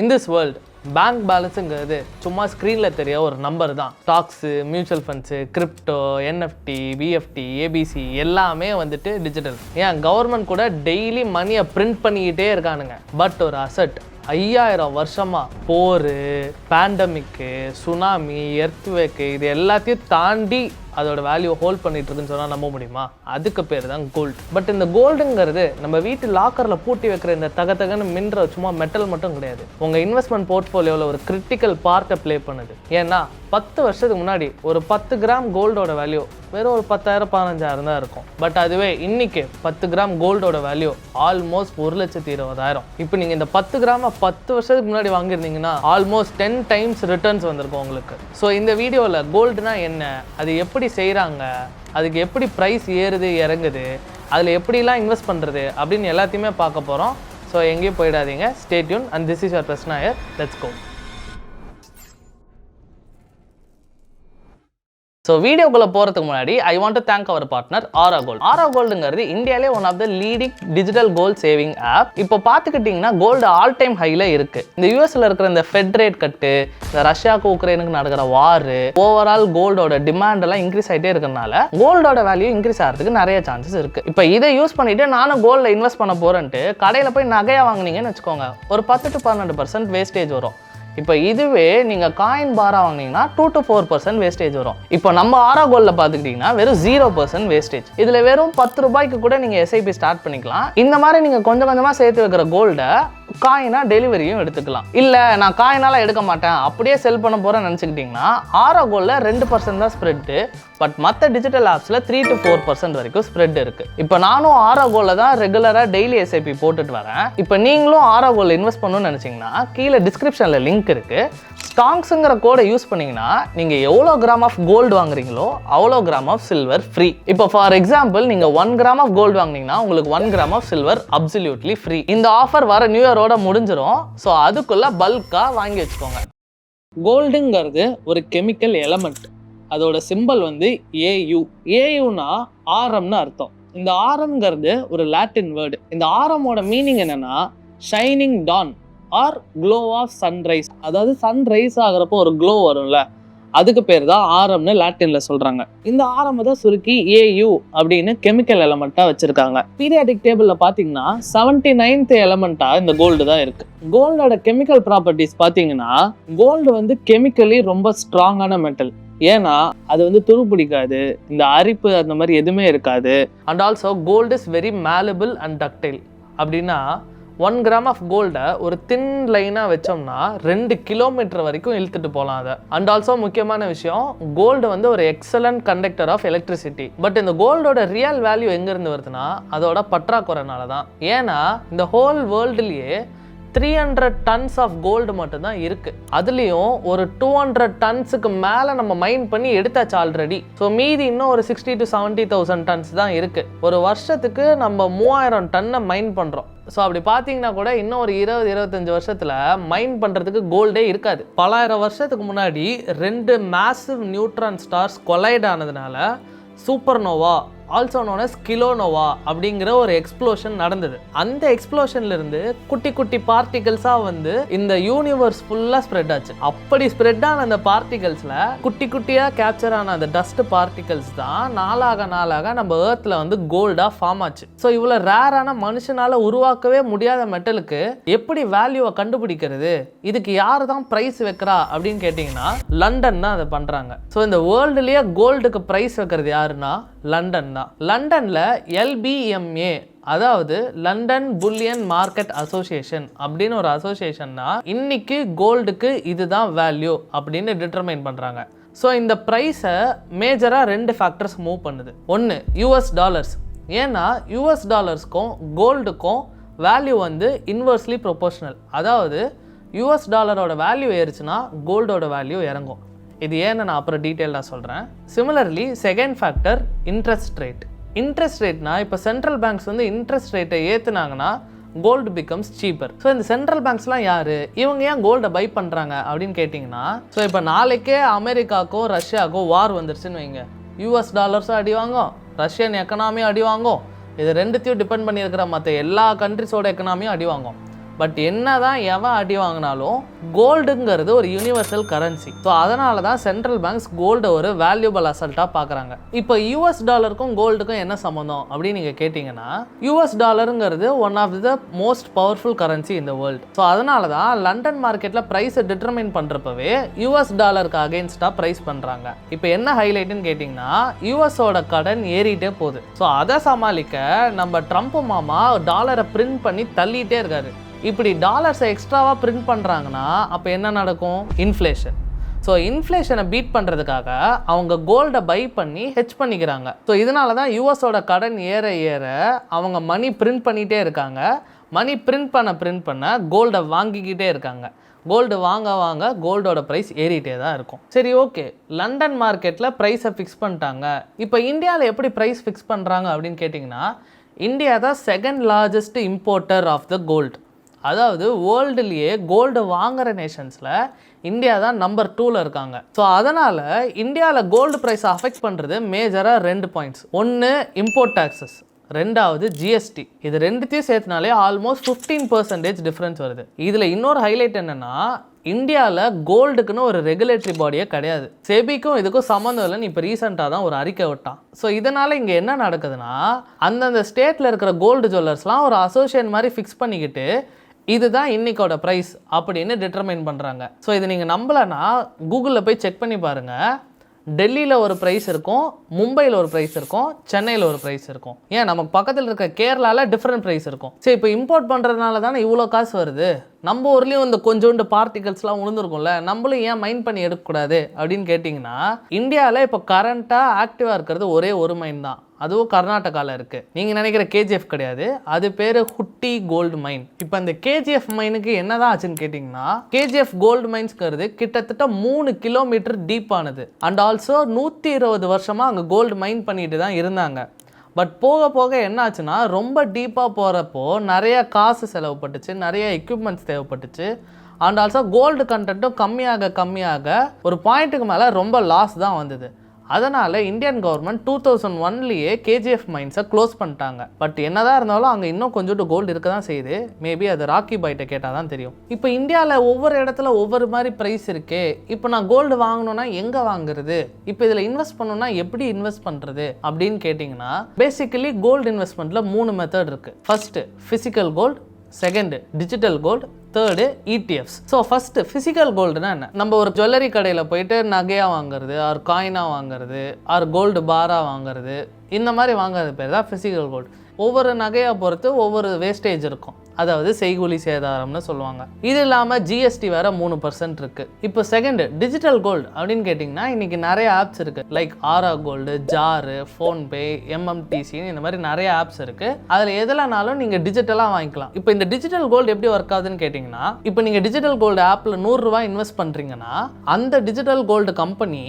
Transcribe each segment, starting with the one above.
In this world, bank பேலன்ஸுங்கிறது சும்மா ஸ்க்ரீனில் தெரிய ஒரு நம்பர் தான். Stocks, mutual funds, crypto, NFT, PFT, ABC எல்லாமே வந்துட்டு டிஜிட்டல். ஏன் கவர்மெண்ட் கூட டெய்லி மணியை பிரிண்ட் பண்ணிக்கிட்டே இருக்கானுங்க. பட் ஒரு அசட் 5000 வருஷமாக போர், பேண்டமிக்கு, சுனாமி, எர்த்வேக்கு இது எல்லாத்தையும் தாண்டி அதோட வேல்யூ ஹோல்ட் பண்ணிட்டு இருக்குன்னு சொன்னால் நம்ப முடியுமா? அதுக்கு பேர் தான் கோல்டு. பட் இந்த கோல்டுங்கிறது நம்ம வீட்டு லாக்கரில் பூட்டி வைக்கிற இந்த தகன்னு மின்ற சும்மா மெட்டல் மட்டும் கிடையாது. உங்கள் இன்வெஸ்ட்மெண்ட் போர்ட்ஃபோலியோவில் ஒரு கிரிட்டிக்கல் பார்ட்டை ப்ளே பண்ணுது. ஏன்னா 10 வருஷத்துக்கு முன்னாடி ஒரு 10 கிராம் கோல்டோட வேல்யூ வெறும் ஒரு 10,000-15,000 தான் இருக்கும். பட் அதுவே இன்னைக்கு 10 கிராம் கோல்டோட வேல்யூ ஆல்மோஸ்ட் 1,20,000. இப்போ நீங்கள் இந்த 10 கிராமை 10 வருஷத்துக்கு முன்னாடி வாங்கியிருந்தீங்கன்னா ஆல்மோஸ்ட் 10 டைம்ஸ் ரிட்டர்ன்ஸ் வந்திருக்கும் உங்களுக்கு. ஸோ இந்த வீடியோவில் கோல்டுனா என்ன, அது எப்படி செய்கிறாங்க, அதுக்கு எப்படி ப்ரைஸ் ஏறுது இறங்குது, அதில் எப்படிலாம் இன்வெஸ்ட் பண்ணுறது அப்படின்னு எல்லாத்தையுமே பார்க்க போகிறோம். ஸோ எங்கேயும் போயிடாதீங்க. Stay tuned and this is your Prasna here. Let's go. So வீடியோக்குள்ளே போகிறதுக்கு முன்னாடி I want to thank our partner Aura Gold. Aura கோல்டுங்கிறது இந்தியாவிலே one of the leading digital gold saving app. இப்போ பார்த்துக்கிட்டிங்கன்னா கோல்டு ஆல் டைம் ஹையில் இருக்குது. இந்த யூஎஸ்ல இருக்கிற இந்த ஃபெட் ரேட் கட்டு, இந்த ரஷ்யாவுக்கு உக்ரைனுக்கு நடக்கிற வாரு, ஓவரால் கோல்டோட டிமாண்ட் எல்லாம் இன்க்ரீஸ் ஆகிட்டே இருக்கிறதுனால கோல்டோட வேல்யூ இன்க்ரீஸ் ஆகிறதுக்கு நிறைய சான்சஸ் இருக்குது. இப்போ இதை யூஸ் பண்ணிட்டு நானும் கோல்டில் இன்வெஸ்ட் பண்ண போகிறேன்ட்டு கடையில் போய் நகையாக வாங்கினீங்கன்னு வச்சுக்கோங்க, ஒரு 10 to 12% வேஸ்டேஜ் வரும். இப்போ இதுவே நீங்கள் காயின் பாரா வாங்கினீங்கன்னா 2 to 4% வேஸ்டேஜ் வரும். இப்போ நம்ம ஆரா கோல்டில் பார்த்துக்கிட்டிங்கன்னா வெறும் 0% வேஸ்டேஜ். இதில் வெறும் 10 ரூபாய்க்கு கூட நீங்கள் எஸ்ஐபி ஸ்டார்ட் பண்ணிக்கலாம். இந்த மாதிரி நீங்கள் கொஞ்சம் கொஞ்சமாக சேர்த்து வைக்கிற கோல்டை காயினா டெலிவரியும் எடுத்துக்கலாம். இல்லை நான் காயினால எடுக்க மாட்டேன் அப்படியே செல் பண்ண போகிறேன்னு நினச்சிக்கிட்டிங்கன்னா ஆரா கோல்டில் 2% தான் ஸ்ப்ரெட்டு. பட் மற்ற டிஜிட்டல் ஆப்ஸில் 3 to 4% வரைக்கும் ஸ்ப்ரெட் இருக்குது. இப்போ நானும் ஆரா கோல்டில் தான் ரெகுலராக டெய்லி எஸ்ஐபி போட்டுட்டு வரேன். இப்போ நீங்களும் ஆரா கோல்டில் இன்வெஸ்ட் பண்ணணும்னு நினச்சிங்கன்னா கீழே டிஸ்கிரிப்ஷனில் லிங்க் இருக்குது. ஸ்டாங்ஸுங்கிற கோடை யூஸ் பண்ணிங்கன்னா நீங்கள் எவ்வளோ கிராம் ஆஃப் கோல்டு வாங்குறீங்களோ அவ்வளோ கிராம் ஆஃப் சில்வர் ஃப்ரீ. இப்போ ஃபார் எக்ஸாம்பிள் நீங்கள் 1 கிராம் ஆஃப் கோல்டு வாங்கினீங்கன்னா உங்களுக்கு 1 gram of silver absolutely free. இந்த ஆஃபர் வர நியூ இயரோட முடிஞ்சிடும். ஸோ அதுக்குள்ளே பல்காக வாங்கி வச்சுக்கோங்க. கோல்டுங்கிறது ஒரு கெமிக்கல் எலமெண்ட். அதோட சிம்பல் வந்து ஏயு. ஏயுனா ஆரம்னு அர்த்தம். இந்த ஆரம்ங்கிறது ஒரு லாட்டின் வேர்டு. இந்த ஆரமோட மீனிங் என்னன்னா shining dawn or glow of sunrise. அதாவது சன்ரைஸ் ஆகிறப்போ ஒரு க்ளோ வரும்ல, அதுக்கு பேர் தான் ஆரம்னு லாட்டின்ல சொல்றாங்க. இந்த ஆரம்பை தான் சுருக்கி ஏயு அப்படின்னு கெமிக்கல் எலமெண்ட்டா வச்சிருக்காங்க. பீரியாடிக் டேபிள்ல பாத்தீங்கன்னா 79th எலமெண்டா இந்த கோல்டு தான் இருக்கு. கோல்டோட கெமிக்கல் ப்ராப்பர்ட்டிஸ் பாத்தீங்கன்னா கோல்டு வந்து கெமிக்கலி ரொம்ப ஸ்ட்ராங்கான மெட்டல். ஏன்னா அது வந்து துரு பிடிக்காது, இந்த அரிப்பு அந்த மாதிரி எதுவுமே இருக்காது. And also gold is very malleable and ductile. அப்படின்னா 1 கிராம் ஆஃப் கோல்டை ஒரு தின் லைனாக வச்சோம்னா 2 கிலோமீட்டர் வரைக்கும் இழுத்துட்டு போகலாம் அதை. அண்ட் ஆல்சோ முக்கியமான விஷயம், கோல்டு வந்து ஒரு excellent conductor of electricity. But இந்த கோல்டோட ரியல் வேல்யூ எங்கேருந்து வருதுன்னா அதோட பற்றாக்குறைனால தான். ஏன்னா இந்த ஹோல் வேர்ல்டுலேயே 300 டன்ஸ் ஆஃப் கோல்டு மட்டும்தான் இருக்கு. அதுலேயும் ஒரு 200 டன்ஸுக்கு மேலே நம்ம மைன் பண்ணி எடுத்தாச்சு ஆல்ரெடி. ஸோ மீதி இன்னும் ஒரு 60,000 to 70,000 டன்ஸ் தான் இருக்கு. ஒரு வருஷத்துக்கு நம்ம 3000 டன்னை மைன் பண்ணுறோம். ஸோ அப்படி பார்த்தீங்கன்னா கூட இன்னும் ஒரு 20-25 வருஷத்தில் மைன் பண்ணுறதுக்கு கோல்டே இருக்காது. பலாயிரம் வருஷத்துக்கு முன்னாடி 2 மேசிவ் நியூட்ரான் ஸ்டார்ஸ் கொலைட் ஆனதுனால சூப்பர்னோவா ஆல்சோ நோன் அஸ் கிலோனோவா அப்படிங்கிற ஒரு எக்ஸ்ப்ளோஷன் நடந்தது. அந்த எக்ஸ்ப்ளோஷன்ல இருந்து குட்டி குட்டி பார்ட்டிகல்ஸா வந்து இந்த யூனிவர்ஸ் ஃபுல்லா ஸ்ப்ரெட் ஆச்சு. அப்படி ஸ்ப்ரெட் ஆன அந்த பார்ட்டிகல்ஸ்ல குட்டி குட்டியா கேப்சர் ஆன அந்த டஸ்ட் பார்ட்டிகல்ஸ் தான் நாளாக நம்ம ஏர்த்ல வந்து கோல்டா ஃபார்ம் ஆச்சு. ஸோ இவ்வளோ ரேரான மனுஷனால உருவாக்கவே முடியாத மெட்டலுக்கு எப்படி வேல்யூவை கண்டுபிடிக்கிறது, இதுக்கு யாரு தான் பிரைஸ் வைக்கிறா அப்படின்னு கேட்டீங்கன்னா லண்டன் தான் அதை பண்றாங்க. ஸோ இந்த வேர்ல்டுலயே கோல்டுக்கு பிரைஸ் வைக்கிறது யாருன்னா லண்டன் தான். லண்டன்ல LBMA அதாவது லண்டன் புல்லியன் மார்க்கெட் அசோசியேஷன் அப்படின்னு ஒரு அசோசியேஷன் தான் இன்னைக்கு கோல்டுக்கு இதுதான் வேல்யூ அப்படின்னு டிட்டர்மைன் பண்றாங்க. ஸோ இந்த ப்ரைஸை மேஜராக 2 ஃபேக்டர்ஸ் மூவ் பண்ணுது. ஒன்று US டாலர்ஸ். ஏன்னா US டாலர்ஸ்க்கும் கோல்டுக்கும் வேல்யூ வந்து இன்வெர்ஸ்லி ப்ரொபோர்ஷனல். அதாவது US டாலரோட வேல்யூ ஏறுச்சுன்னா கோல்டோட வேல்யூ இறங்கும். இது ஏன்னு நான் அப்புறம் டீட்டெயிலாக சொல்கிறேன். Similarly second factor interest rate. Interest ரேட்னா இப்போ சென்ட்ரல் பேங்க்ஸ் வந்து இன்ட்ரெஸ்ட் ரேட்டை ஏற்றுனாங்கன்னா கோல்டு பிகம்ஸ் சீப்பர். ஸோ இந்த சென்ட்ரல் பேங்க்ஸ்லாம் யார், இவங்க ஏன் கோல்டை பை பண்ணுறாங்க அப்படின்னு கேட்டிங்கன்னா, ஸோ இப்போ நாளைக்கே அமெரிக்காக்கோ ரஷ்யாக்கோ வார் வந்துருச்சுன்னு வைங்க, US டாலர்ஸும் அடி வாங்கும், ரஷ்யன் எக்கனாமியும் அடி வாங்கும், இது ரெண்டுத்தையும் டிபெண்ட் பண்ணியிருக்கிற மற்ற எல்லா கண்ட்ரிஸோட எக்கனாமியும் அடி வாங்கும். பட் என்னதான் எவன் அடி வாங்கினாலும் கோல்டுங்கிறது ஒரு யூனிவர்சல் கரன்சி. ஸோ அதனால தான் சென்ட்ரல் பேங்க்ஸ் கோல்டை ஒரு வேல்யூபிள் அசல்ட்டாக பார்க்குறாங்க. இப்போ யூஎஸ் டாலருக்கும் கோல்டுக்கும் என்ன சம்மந்தம் அப்படின்னு நீங்கள் கேட்டிங்கன்னா, யூஎஸ் டாலருங்கிறது one of the most powerful currency இந்த வேர்ல்டு. ஸோ அதனால தான் லண்டன் மார்க்கெட்டில் ப்ரைஸை டிட்டர்மைன் பண்ணுறப்பவே யூஎஸ் டாலருக்கு அகெயின்ஸ்டாக ப்ரைஸ் பண்ணுறாங்க. இப்போ என்ன ஹைலைட்டுன்னு கேட்டிங்கன்னா, யூஎஸோட கடன் ஏறிட்டே போகுது. ஸோ அதை சமாளிக்க நம்ம ட்ரம்ப் மாமா டாலரை பிரிண்ட் பண்ணி தள்ளிட்டே இருக்காரு. இப்படி டாலர்ஸை எக்ஸ்ட்ராவாக பிரிண்ட் பண்ணுறாங்கன்னா அப்போ என்ன நடக்கும்? இன்ஃப்ளேஷன். ஸோ இன்ஃப்ளேஷனை பீட் பண்ணுறதுக்காக அவங்க கோல்டை பை பண்ணி ஹெட்ஜ் பண்ணிக்கிறாங்க. ஸோ இதனால தான் யூஎஸோட கடன் ஏற ஏற அவங்க மணி பிரிண்ட் பண்ணிகிட்டே இருக்காங்க. மணி பிரிண்ட் பண்ண கோல்டை வாங்கிக்கிட்டே இருக்காங்க. கோல்டு வாங்க கோல்டோட ப்ரைஸ் ஏறிட்டே தான் இருக்கும். சரி, ஓகே, லண்டன் மார்க்கெட்டில் ப்ரைஸை ஃபிக்ஸ் பண்ணிட்டாங்க. இப்போ இந்தியாவில் எப்படி ப்ரைஸ் ஃபிக்ஸ் பண்ணுறாங்க அப்படின்னு கேட்டிங்கன்னா, இந்தியா தான் second largest importer of the gold. அதாவது வேர்ல்டுலேயே கோல்டு வாங்குகிற நேஷன்ஸில் இந்தியா தான் நம்பர் 2ல் இருக்காங்க. ஸோ அதனால் இந்தியாவில் கோல்டு ப்ரைஸை அஃபெக்ட் பண்ணுறது மேஜராக 2 பாயிண்ட்ஸ். ஒன்று இம்போர்ட் டேக்ஸஸ், ரெண்டாவது ஜிஎஸ்டி. இது ரெண்டுத்தையும் சேர்த்துனாலே ஆல்மோஸ்ட் 15% டிஃப்ரென்ஸ் வருது. இதில் இன்னொரு ஹைலைட் என்னென்னா, இந்தியாவில் கோல்டுக்குன்னு ஒரு ரெகுலேட்டரி பாடியே கிடையாது. செபிக்கும் இதுக்கும் சம்மந்தம் இல்லைன்னு இப்போ ரீசெண்டாக தான் ஒரு அறிக்கை விட்டான். ஸோ இதனால் இங்கே என்ன நடக்குதுன்னா, அந்தந்த ஸ்டேட்டில் இருக்கிற கோல்டு ஜுவல்லர்ஸ்லாம் ஒரு அசோசியேஷன் மாதிரி ஃபிக்ஸ் பண்ணிக்கிட்டு இதுதான் இன்னைக்கோட ப்ரைஸ் அப்படின்னு டிட்டர்மைன் பண்ணுறாங்க. ஸோ இது நீங்கள் நம்பலைன்னா கூகுளில் போய் செக் பண்ணி பாருங்கள். டெல்லியில் ஒரு ப்ரைஸ் இருக்கும், மும்பையில் ஒரு ப்ரைஸ் இருக்கும், சென்னையில் ஒரு ப்ரைஸ் இருக்கும். ஏன் நமக்கு பக்கத்தில் இருக்க கேரளாவில் டிஃப்ரெண்ட் ப்ரைஸ் இருக்கும். சரி, இப்போ இம்போர்ட் பண்ணுறதுனால தானே இவ்வளோ காசு வருது. நம்ம ஊர்லேயும் இந்த கொஞ்சோண்டு பார்ட்டிகல்ஸ்லாம் உழுந்துருக்கும்ல, நம்மளும் ஏன் மைண்ட் பண்ணி எடுக்கக்கூடாது அப்படின்னு கேட்டிங்கன்னா, இந்தியாவில் இப்போ கரண்ட்டாக ஆக்டிவாக இருக்கிறது ஒரே ஒரு மைன் தான். அதுவும் கர்நாடகாவில் இருக்குது. நீங்கள் நினைக்கிற கேஜிஎஃப் கிடையாது, அது பேர் ஹுட்டி கோல்டு மைன். இப்போ இந்த கேஜிஎஃப் மைனுக்கு என்ன தான் ஆச்சுன்னு கேட்டிங்கன்னா, கேஜிஎஃப் கோல்டு மைன்ஸ்ங்கிறது கிட்டத்தட்ட 3 கிலோமீட்டர் டீப்பானது. அண்ட் ஆல்சோ 120 வருஷமாக அங்கே கோல்டு மைன் பண்ணிட்டு தான் இருந்தாங்க. பட் போக போக என்ன ஆச்சுன்னா, ரொம்ப டீப்பாக போகிறப்போ நிறைய காசு செலவுப்பட்டுச்சு, நிறைய எக்யூப்மெண்ட்ஸ் தேவைப்பட்டுச்சு. அண்ட் ஆல்சோ கோல்டு கண்டென்ட்டும் கம்மியாக ஒரு பாயிண்ட்டுக்கு மேலே ரொம்ப லாஸ் தான் வந்தது. அதனால் இந்தியன் கவர்மெண்ட் 2001லேயே கேஜிஎஃப் மைன்ஸை க்ளோஸ் பண்ணிட்டாங்க. பட் என்னதான் இருந்தாலும் அங்கே இன்னும் கொஞ்சோண்டு கோல்டு இருக்க தான் செய்யுது. மேபி அது ராக்கி பாய்கிட்ட கேட்டால் தான் தெரியும். இப்போ இந்தியாவில் ஒவ்வொரு இடத்துல ஒவ்வொரு மாதிரி ப்ரைஸ் இருக்கே. இப்போ நான் கோல்டு வாங்கணுன்னா எங்கே வாங்குறது, இப்போ இதில் இன்வெஸ்ட் பண்ணணுன்னா எப்படி இன்வெஸ்ட் பண்ணுறது அப்படின்னு கேட்டிங்கன்னா, பேசிக்கலி கோல்டு இன்வெஸ்ட்மெண்ட்டில் 3 மெத்தட் இருக்குது. First physical gold, second digital gold, third ETFs. So first physical கோல்டுனா என்ன? நம்ம ஒரு ஜுவல்லரி கடையில் போயிட்டு நகையாக வாங்குறது, ஆர் காயினாக வாங்குறது, ஆர் கோல்டு பாராக வாங்குறது, இந்த மாதிரி வாங்குறது பேர் தான் ஃபிசிக்கல் கோல்டு. ஒவ்வொரு நகையை பொறுத்து ஒவ்வொரு வேஸ்டேஜ் இருக்கும், அதாவது செய்கூலி சேதாரம்னு சொல்லுவாங்க. இது இல்லாமல் ஜிஎஸ்டி வேறு 3% இருக்குது. இப்போ செகண்டு டிஜிட்டல் கோல்டு அப்படின்னு கேட்டிங்கன்னா, இன்றைக்கி நிறைய ஆப்ஸ் இருக்குது. லைக் ஆரா கோல்டு, ஜாரு, ஃபோன்பே, எம்எம்டிசின்னு இந்த மாதிரி நிறைய ஆப்ஸ் இருக்குது. அதில் எதுலனாலும் நீங்கள் டிஜிட்டலாக வாங்கிக்கலாம். இப்போ இந்த டிஜிட்டல் கோல்டு எப்படி ஒர்க் ஆகுதுன்னு கேட்டிங்கன்னா, இப்போ நீங்கள் டிஜிட்டல் கோல்டு ஆப்பில் 100 ரூபாய் இன்வெஸ்ட் பண்ணுறீங்கன்னா, அந்த டிஜிட்டல் கோல்டு கம்பெனி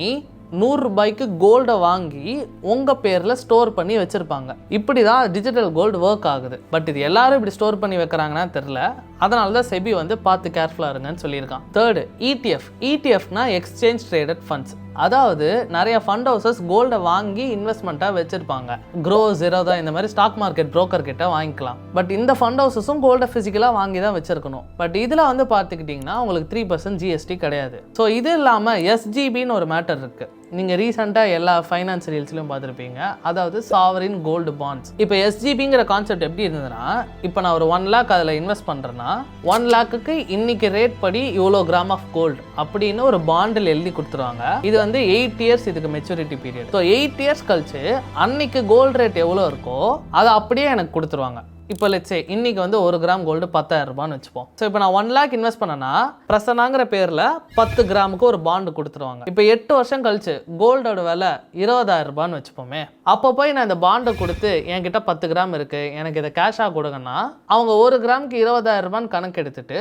100 ரூபாய்க்கு கோல்டை வாங்கி உங்கள் பேரில் ஸ்டோர் பண்ணி வச்சுருப்பாங்க. இப்படி தான் டிஜிட்டல் கோல்டு ஒர்க் ஆகுது. பட் இது எல்லாரும் இப்படி ஸ்டோர் பண்ணி வைக்கிறாங்கன்னா தெரில. அதனால தான் செபி வந்து பார்த்து கேர்ஃபுல்லாக இருங்கன்னு சொல்லியிருக்கான். Third ETF. இடிஎஃப்னா எக்ஸ்சேஞ்ச் ட்ரேடட் ஃபண்ட்ஸ். அதாவது நிறைய ஃபண்ட் ஹவுசஸ் கோல்டை வாங்கி இன்வெஸ்ட்மெண்ட்டாக வச்சுருப்பாங்க. க்ரோ, ஜீரோதா இந்த மாதிரி ஸ்டாக் மார்க்கெட் புரோக்கர் கிட்ட வாங்கிக்கலாம். பட் இந்த ஃபண்ட் ஹவுசஸும் கோல்டை ஃபிசிக்கலாக வாங்கி தான் வச்சுருக்கணும். பட் இதில் வந்து பார்த்துக்கிட்டிங்கன்னா உங்களுக்கு 3% ஜிஎஸ்டி கிடையாது. ஸோ இது இல்லாமல் எஸ்ஜிபின்னு ஒரு மேட்டர் இருக்குது. நீங்கள் ரீசெண்டாக எல்லா ஃபைனான்ஸ் ரீல்ஸ்லையும் பார்த்துருப்பீங்க. அதாவது சாவரின் கோல்டு பாண்ட்ஸ். இப்போ எஸ்ஜிபிங்கிற கான்செப்ட் எப்படி இருந்ததுன்னா, இப்போ நான் ஒரு 1 lakh அதில் இன்வெஸ்ட் பண்ணுறேன்னா 1 lakhக்கு இன்னைக்கு ரேட் படி இவ்வளோ கிராம் ஆஃப் கோல்டு அப்படின்னு ஒரு பாண்டில் எழுதி கொடுத்துருவாங்க. இது வந்து 8 இயர்ஸ் இதுக்கு மெச்சூரிட்டி பீரியட். ஸோ 8 இயர்ஸ் கழிச்சு அன்னைக்கு கோல்டு ரேட் எவ்வளோ இருக்கோ அதை அப்படியே எனக்கு கொடுத்துருவாங்க. இப்போ லெட்ஸே இன்னைக்கு வந்து 1 கிராம் கோல்டு 10,000 ரூபான்னு வச்சுப்போம். ஸோ இப்போ நான் 1 lakh இன்வெஸ்ட் பண்ணேன்னா பிரசனாங்கிற பேரில் 10 கிராமுக்கு ஒரு பாண்டு கொடுத்துருவாங்க. இப்போ 8 வருஷம் கழிச்சு கோல்டோட விலை 20,000 ரூபான்னு வச்சுப்போமே. அப்போ போய் நான் இந்த பாண்டை கொடுத்து என்கிட்ட 10 கிராம் இருக்குது, எனக்கு இதை கேஷாக கொடுங்கன்னா அவங்க 1 கிராமுக்கு 20,000 ரூபான்னு கணக்கு எடுத்துட்டு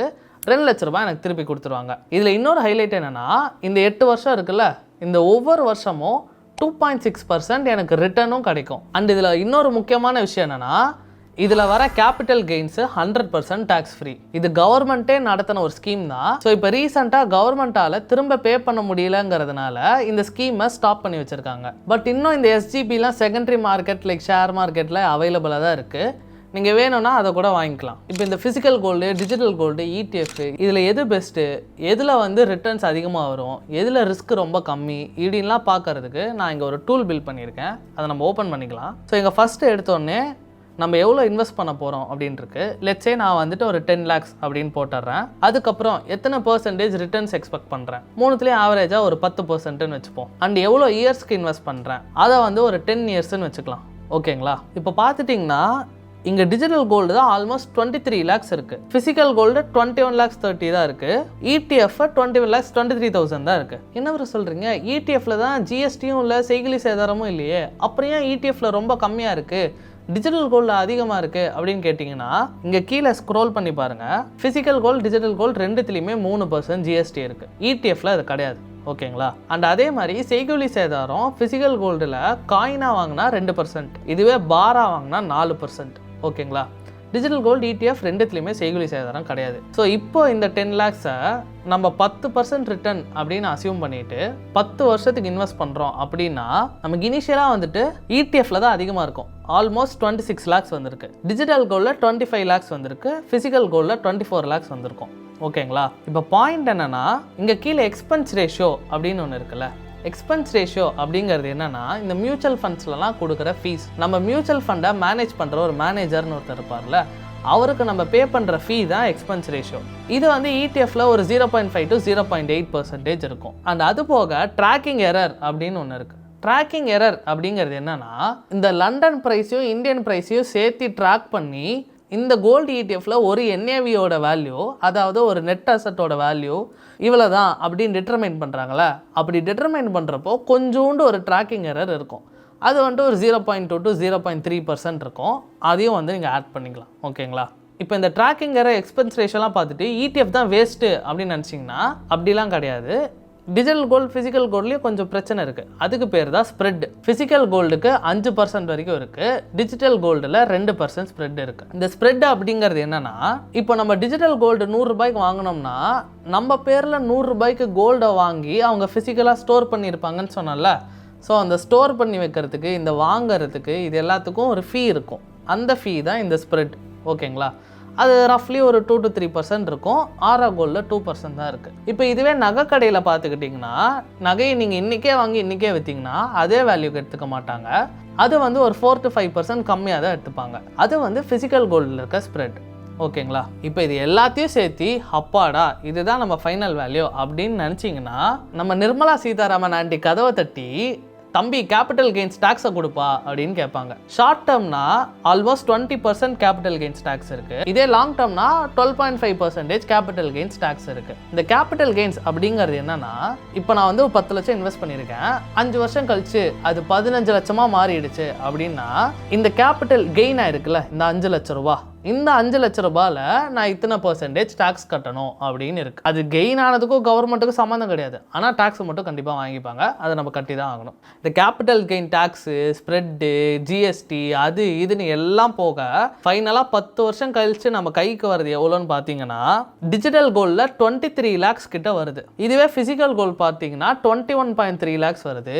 2 லட்ச ரூபாய் எனக்கு திருப்பி கொடுத்துருவாங்க. இதில் இன்னொரு ஹைலைட் என்னென்னா, இந்த 8 வருஷம் இருக்குல்ல, இந்த ஒவ்வொரு வருஷமும் 2.6% எனக்கு ரிட்டர்னும் கிடைக்கும். அண்ட் இதில் இன்னொரு முக்கியமான விஷயம் என்னென்னா, இதில் வர கேபிட்டல் கெயின்ஸு 100% டேக்ஸ் ஃப்ரீ. இது கவர்மெண்ட்டே நடத்தின ஒரு ஸ்கீம் தான். ஸோ இப்போ ரீசெண்டாக கவர்மெண்ட்டால் திரும்ப பே பண்ண முடியலங்கிறதுனால இந்த ஸ்கீமை ஸ்டாப் பண்ணி வச்சுருக்காங்க. பட் இன்னும் இந்த எஸ்ஜிபிலாம் செகண்டரி மார்க்கெட் லைக் ஷேர் மார்க்கெட்டில் அவைலபிளாக தான் இருக்குது. நீங்கள் வேணும்னா அதை கூட வாங்கிக்கலாம். இப்போ இந்த physical gold, digital gold, ETF இதில் எது பெஸ்ட்டு, எதில் வந்து ரிட்டர்ன்ஸ் அதிகமாக வரும், எதில் ரிஸ்க் ரொம்ப கம்மி இப்படின்லாம் பார்க்கறதுக்கு நான் இங்கே ஒரு டூல் பில்ட் பண்ணியிருக்கேன். அதை நம்ம ஓப்பன் பண்ணிக்கலாம். ஸோ இங்கே ஃபஸ்ட்டு எடுத்தோடனே நம்ம எவ்வளோ இன்வெஸ்ட் பண்ண போகிறோம் அப்படின்ட்டுருக்கு. லெட்ஸே நான் வந்துட்டு ஒரு 10 lakhs அப்படின்னு போட்டுடுறேன். அதுக்கப்புறம் எத்தனை % ரிட்டர்ன்ஸ் எக்ஸ்பெக்ட் பண்ணுறேன், மூணுத்துலேயும் ஆவரேஜாக ஒரு 10%ன்னு வச்சுப்போம். அண்ட் எவ்வளோ இயர்ஸ்க்கு இன்வெஸ்ட் பண்ணுறேன், அதை வந்து ஒரு 10 yearsன்னு வச்சுக்கலாம். ஓகேங்களா? இப்போ பார்த்துட்டிங்கன்னா இங்கே டிஜிட்டல் கோல்டு தான் ஆல்மோஸ்ட் 23 lakhs இருக்குது. ஃபிசிக்கல் கோல்டு 21 lakhs 30 தான் இருக்குது. ETF 21 lakhs 23,000 தான் இருக்குது. என்ன சொல்கிறீங்க, ETFல தான் ஜிஎஸ்டியும் இல்லை, செய்கூலி சேதாரமும் இல்லையே, அப்புறம் ஏன் ETFல ரொம்ப கம்மியாக இருக்குது, டிஜிட்டல் கோல்டு அதிகமாக இருக்குது அப்படின்னு கேட்டிங்கன்னா, இங்கே கீழே ஸ்க்ரோல் பண்ணி பாருங்கள். ஃபிசிக்கல் கோல்டு, டிஜிட்டல் கோல்டு ரெண்டுத்துலேயுமே 3% ஜிஎஸ்டி இருக்குது. ETFல அது கிடையாது. ஓகேங்களா? அண்ட் அதே மாதிரி செய்கூலி சேதாரம் ஃபிசிக்கல் கோல்டில் காயினாக வாங்கினா 2%, இதுவே பாராக வாங்கினா 4%. ஓகேங்களா? டிஜிட்டல் கோல்டு, ETF ரெண்டுத்துலேயுமே செய்கூலி சேதாரம் கிடையாது. ஸோ இப்போ இந்த 10 lakhs நம்ம 10% ரிட்டர்ன் அப்படின்னு அசியூம் பண்ணிட்டு 10 வருஷத்துக்கு இன்வெஸ்ட் பண்ணுறோம் அப்படின்னா நமக்கு இனிஷியலாக வந்துட்டு ETFல தான் அதிகமாக இருக்கும். ஆல்மோஸ்ட் 26 lakhs வந்திருக்கு. டிஜிட்டல் கோல்டில் 25 lakhs வந்திருக்கு. ஃபிசிக்கல் கோல்டில் 24 lakhs வந்திருக்கும். ஓகேங்களா? இப்போ பாயிண்ட் என்னன்னா, இங்கே கீழே எக்ஸ்பென்ஸ் ரேஷியோ அப்படின்னு ஒன்று இருக்குல்ல. எக்ஸ்பென்ஸ் ரேஷியோ அப்படிங்கிறது என்னன்னா, இந்த மியூச்சுவல் ஃபண்ட்ஸ்லாம் கொடுக்குற ஃபீஸ், நம்ம மியூச்சுவல் ஃபண்டை மேனேஜ் பண்ணுற ஒரு மேனேஜர்னு ஒருத்தர் இருப்பார்ல, அவருக்கு நம்ம பே பண்ணுற ஃபீ தான் எக்ஸ்பென்ஸ் ரேஷியோ. இது வந்து ETFல ஒரு 0.5 to 0.8% இருக்கும். அண்ட் அது போக ட்ராக்கிங் எரர் அப்படின்னு ஒன்று இருக்குது. ட்ராக்கிங் எரர் அப்படிங்கிறது என்னன்னா, இந்த லண்டன் ப்ரைஸையும் இந்தியன் ப்ரைஸையும் சேர்த்து ட்ராக் பண்ணி இந்த கோல்டு ETFல ஒரு NAVயோட வேல்யூ, அதாவது ஒரு நெட் அசட்டோட வேல்யூ இவ்வளோ தான் அப்படின்னு டிட்டர்மைன் பண்ணுறாங்களே, அப்படி டிட்டர்மைன் பண்ணுறப்போ கொஞ்சோண்டு ஒரு ட்ராக்கிங் எரர் இருக்கும். அது வந்துட்டு ஒரு 0.2 to 0.3% இருக்கும். அதையும் வந்து நீங்கள் ஆட் பண்ணிக்கலாம். ஓகேங்களா? இப்போ இந்த ட்ராக்கிங் எரர், எக்ஸ்பென்ஸ் ரேஷியோலாம் பார்த்துட்டு ETF தான் வேஸ்ட்டு அப்படின்னு நினச்சிங்கன்னா அப்படிலாம் கிடையாது. டிஜிட்டல் கோல்டு, ஃபிசிக்கல் கோல்ட்லேயும் கொஞ்சம் பிரச்சனை இருக்குது. அதுக்கு பேர் தான் ஸ்ப்ரெட். ஃபிசிக்கல் கோல்டுக்கு 5% வரைக்கும் இருக்குது. டிஜிட்டல் கோல்டில் 2% ஸ்ப்ரெட் இருக்குது. இந்த ஸ்ப்ரெட் அப்படிங்கிறது என்னென்னா, இப்போ நம்ம டிஜிட்டல் கோல்டு 100 ரூபாய்க்கு வாங்கினோம்னா நம்ம பேரில் 100 ரூபாய்க்கு கோல்டை வாங்கி அவங்க ஃபிசிக்கலாக ஸ்டோர் பண்ணியிருப்பாங்கன்னு சொன்னால, ஸோ அந்த ஸ்டோர் பண்ணி வைக்கிறதுக்கு, இந்த வாங்கிறதுக்கு, இது எல்லாத்துக்கும் ஒரு ஃபீ இருக்கும். அந்த ஃபீ தான் இந்த ஸ்ப்ரெட். ஓகேங்களா? அது ரஃப்லி ஒரு 2 to 3% இருக்கும். ஆரா கோல்டில் 2% தான் இருக்குது. இப்போ இதுவே நகை கடையில் பார்த்துக்கிட்டிங்கன்னா, நகையை நீங்கள் இன்றைக்கே வாங்கி இன்றைக்கே விற்றீங்கன்னா அதே வேல்யூக்கு எடுத்துக்க மாட்டாங்க. அது வந்து ஒரு 4 to 5% கம்மியாக தான் எடுத்துப்பாங்க. அது வந்து ஃபிசிக்கல் கோல்டில் இருக்க ஸ்ப்ரெட். ஓகேங்களா? இப்போ இது எல்லாத்தையும் சேர்த்து அப்பாடா இதுதான் நம்ம ஃபைனல் வேல்யூ அப்படின்னு நினச்சிங்கன்னா, நம்ம நிர்மலா சீதாராமன் ஆண்டி கதவை தட்டி, தம்பி கேபிட்டல் கெயின்ஸ் டாக்ஸை கொடுப்பா அப்படின்னு கேட்பாங்க. ஷார்ட் டேர்ம்னா ஆல்மோஸ்ட் 20% கேபிட்டல் கெயின்ஸ் டாக்ஸ் இருக்கு. இதே லாங் டேர்ம்னா 12.5% கேபிட்டல் கெயின்ஸ் டாக்ஸ் இருக்கு. இந்த கேபிட்டல் கெயின்ஸ் அப்படிங்கிறது என்னன்னா, இப்போ நான் வந்து 10 லட்சம் இன்வெஸ்ட் பண்ணியிருக்கேன், 5 வருஷம் கழிச்சு அது 15 லட்சமா மாறிடுச்சு அப்படின்னா, இந்த கேபிட்டல் கெயின் ஆயிருக்குல்ல, இந்த 5 லட்சம் ரூபா, இந்த 5 லட்ச ரூபாயில் நான் இத்தனை % டாக்ஸ் கட்டணும் அப்படின்னு இருக்குது. அது கெயின் ஆனதுக்கும் கவர்மெண்ட்டுக்கும் சம்மந்தம் கிடையாது. ஆனால் டாக்ஸ் மட்டும் கண்டிப்பாக வாங்கிப்பாங்க. அதை நம்ம கட்டி தான் ஆகணும். இந்த capital gain tax, spread, GST, அது இதுன்னு எல்லாம் போக ஃபைனலாக 10 வருஷம் கழிச்சு நம்ம கைக்கு வருது எவ்வளோன்னு பார்த்தீங்கன்னா, டிஜிட்டல் கோல்டில் 23 lakhs கிட்ட வருது. இதுவே ஃபிசிக்கல் கோல்டு பார்த்தீங்கன்னா 21.3 lakhs வருது.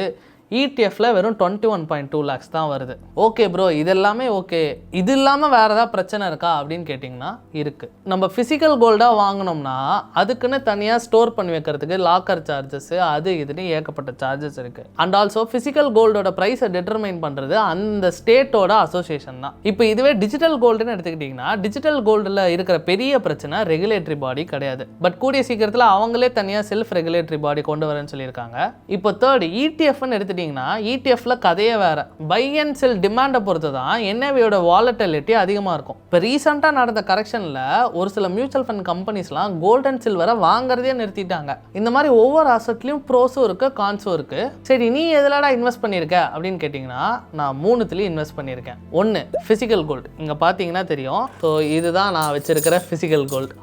ETFல வெறும் 21.2 lakhs தான் வருது. ஓகே ப்ரோ, இது எல்லாமே ஓகே, இது இல்லாமல் வேறு ஏதாவது பிரச்சனை இருக்கா அப்படின்னு கேட்டிங்கன்னா இருக்குது. நம்ம ஃபிசிக்கல் கோல்டாக வாங்கினோம்னா அதுக்குன்னு தனியாக ஸ்டோர் பண்ணி வைக்கிறதுக்கு லாக்கர் சார்ஜஸ், அது இதுன்னு ஏகப்பட்ட சார்ஜஸ் இருக்குது. அண்ட் ஆல்சோ ஃபிசிக்கல் கோல்டோட ப்ரைஸை டிட்டர்மைன் பண்ணுறது அந்த ஸ்டேட்டோட அசோசியேஷன் தான். இப்போ இதுவே டிஜிட்டல் கோல்டுன்னு எடுத்துக்கிட்டிங்கன்னா, டிஜிட்டல் கோல்டில் இருக்கிற பெரிய பிரச்சனை ரெகுலேட்டரி பாடி கிடையாது. பட் கூடிய சீக்கிரத்தில் அவங்களே தனியாக செல்ஃப் ரெகுலேட்டரி பாடி கொண்டு வரேன்னு சொல்லியிருக்காங்க. இப்போ தேர்ட் ETFன்னு எடுத்து ETFல கதையே வேற. பை அண்ட் செல் டிமாண்டை பொறுத்து தான் NAVயோட வாலட்டிலிட்டி அதிகமாக இருக்கும். இப்போ ரீசெண்டாக நடந்த கரெக்ஷனில் ஒரு சில மியூச்சுவல் ஃபண்ட் கம்பெனிஸ்லாம் கோல்ட் அண்ட் சில்வரை வாங்குறதே நிறுத்திட்டாங்க. இந்த மாதிரி ஒவ்வொரு அசட்லையும் ப்ரோஸும் இருக்கு, கான்ஸும் இருக்கு. சரி, நீ எதுலடா இன்வெஸ்ட் பண்ணியிருக்க அப்படின்னு கேட்டிங்கன்னா, நான் 3த்துலேயும் இன்வெஸ்ட் பண்ணியிருக்கேன். ஒன்று ஃபிசிக்கல் கோல்டு, இங்கே பார்த்தீங்கன்னா தெரியும். ஸோ இதுதான் நான் வச்சிருக்கிற ஃபிசிக்கல் கோல்டு.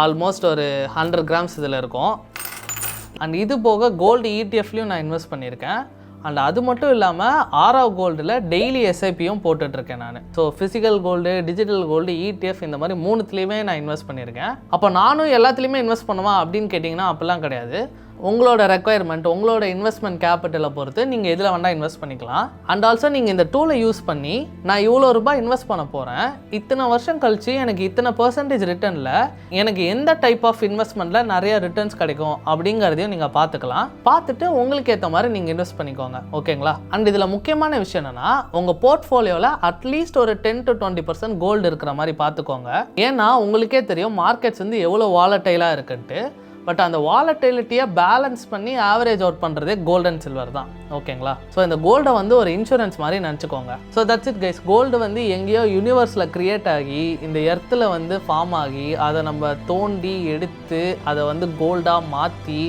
ஆல்மோஸ்ட் ஒரு 100 grams இதில் இருக்கும். அண்ட் இது போக கோல்டு ETFலையும் நான் இன்வெஸ்ட் பண்ணியிருக்கேன். அண்ட் அது மட்டும் இல்லாமல் ஆரா கோல்டில் டெய்லி SIPயும் போட்டுட்ருக்கேன் நான். So physical gold, digital gold, ETF இந்த மாதிரி 3த்துலேயுமே நான் இன்வெஸ்ட் பண்ணியிருக்கேன். அப்போ நானும் எல்லாத்துலேயுமே இன்வெஸ்ட் பண்ணுவேன் அப்படின்னு கேட்டிங்கன்னா அப்படிலாம் கிடையாது. உங்களோட ரெக்குயர்மெண்ட், உங்களோட இன்வெஸ்ட்மெண்ட் கேபிட்டலை பொறுத்து நீங்கள் இதில் வேணால் இன்வெஸ்ட் பண்ணிக்கலாம். அண்ட் ஆல்சோ நீங்கள் இந்த டூலை யூஸ் பண்ணி நான் இவ்வளோ ரூபாய் இன்வெஸ்ட் பண்ண போகிறேன், இத்தனை வருஷம் கழிச்சு எனக்கு இத்தனை % ரிட்டர்னில் எனக்கு எந்த டைப் ஆஃப் இன்வெஸ்ட்மெண்ட்டில் நிறைய ரிட்டர்ன்ஸ் கிடைக்கும் அப்படிங்கிறதையும் நீங்கள் பார்த்துக்கலாம். பார்த்துட்டு உங்களுக்கு ஏற்ற மாதிரி நீங்கள் இன்வெஸ்ட் பண்ணிக்கோங்க. ஓகேங்களா? அண்ட் இதில் முக்கியமான விஷயம் என்னென்னா, உங்கள் போர்ட்ஃபோலியோவில் அட்லீஸ்ட் ஒரு 10 to 20% கோல்டு இருக்கிற மாதிரி பார்த்துக்கோங்க. ஏன்னா உங்களுக்கே தெரியும் மார்க்கெட்ஸ் வந்து எவ்வளோ வாலட்டைலாக இருக்குன்ட்டு. பட் அந்த வாலட்டிலிட்டியை பேலன்ஸ் பண்ணி ஆவரேஜ் அவுட் பண்ணுறதே கோல்டு அண்ட் சில்வர் தான். ஓகேங்களா? ஸோ இந்த கோல்டை வந்து ஒரு இன்சூரன்ஸ் மாதிரி நினச்சிக்கோங்க. So that's it guys. Gold வந்து எங்கேயோ யூனிவர்ஸில் க்ரியேட் ஆகி இந்த எர்த்தில் வந்து ஃபார்ம் ஆகி அதை நம்ம தோண்டி எடுத்து அதை வந்து கோல்டாக மாற்றி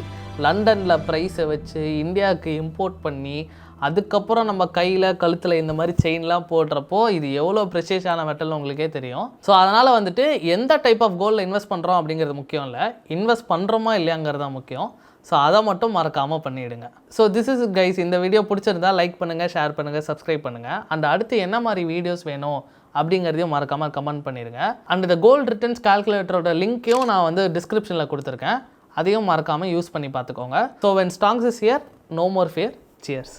லண்டனில் ப்ரைஸை வச்சு இந்தியாவுக்கு இம்போர்ட் பண்ணி அதுக்கப்புறம் நம்ம கையில் கழுத்தில் இந்த மாதிரி செயின்லாம் போடுறப்போ இது எவ்வளோ ப்ரெஷியஸான மெட்டல்னு உங்களுக்கே தெரியும். ஸோ அதனால் வந்துட்டு எந்த டைப் ஆஃப் கோல்டில் இன்வெஸ்ட் பண்ணுறோம் அப்படிங்கிறது முக்கியம் இல்லை, இன்வெஸ்ட் பண்ணுறோமா இல்லையாங்கிறது தான் முக்கியம். ஸோ அதை மட்டும் மறக்காமல் பண்ணிவிடுங்க. So this is guys. இந்த வீடியோ பிடிச்சிருந்தா லைக் பண்ணுங்கள், ஷேர் பண்ணுங்கள், சப்ஸ்கிரைப் பண்ணுங்கள். அண்ட் அடுத்து என்ன மாதிரி வீடியோஸ் வேணும் அப்படிங்கிறதையும் மறக்காமல் கமெண்ட் பண்ணிடுங்க. அண்ட் இந்த கோல்டு ரிட்டர்ன்ஸ் கால்குலேட்டரோட லிங்க்கையும் நான் வந்து டிஸ்கிரிப்ஷனில் கொடுத்துருக்கேன், அதையும் மறக்காமல் யூஸ் பண்ணி பார்த்துக்கோங்க. So when stocks is here, no more fear. Cheers.